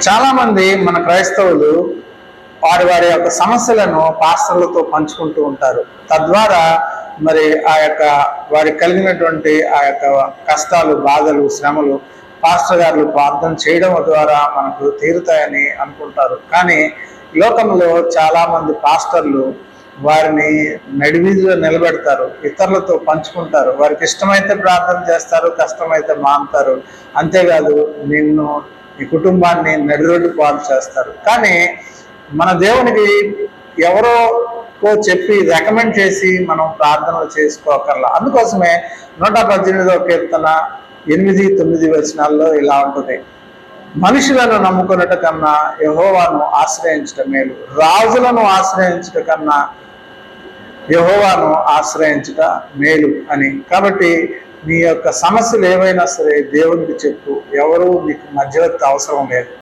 చాలామంది మన క్రైస్తవులు వారి వారి యొక్క సమస్యలను పాస్టర్లతో పంచుకుంటూ ఉంటారు. తద్వారా మరి ఆ యొక్క వారికి కలిగినటువంటి ఆ యొక్క కష్టాలు, బాధలు, శ్రమలు పాస్టర్ గారు ప్రార్థన చేయడం ద్వారా మనకు తీరుతాయని అనుకుంటారు. కానీ లోకంలో చాలామంది పాస్టర్లు వారిని నడివీధిలో నిలబెడతారు, ఇతరులతో పంచుకుంటారు. వారికి ఇష్టమైతే ప్రార్థన చేస్తారు, కష్టమైతే మానుతారు. అంతేకాదు నిన్ను ఈ కుటుంబాన్ని నడి రోడ్డు పాలు చేస్తారు. కానీ మన దేవునికి ఎవరో చెప్పి రికమెండ్ చేసి మనం ప్రార్థనలు చేసుకోకర్లా. అందుకోసమే 118వ కీర్తన 8-9 వచనాల్లో ఇలా ఉంటుంది: మనుషులను నమ్ముకున్నట కన్నా యెహోవాను ఆశ్రయించటం మేలు, రాజులను ఆశ్రయించట కన్నా యెహోవాను ఆశ్రయించట మేలు అని. కాబట్టి నీ యొక్క సమస్యలు ఏవైనా సరే దేవునికి చెప్పు, ఎవరు నీకు మధ్యవర్తి అవసరం లేదు.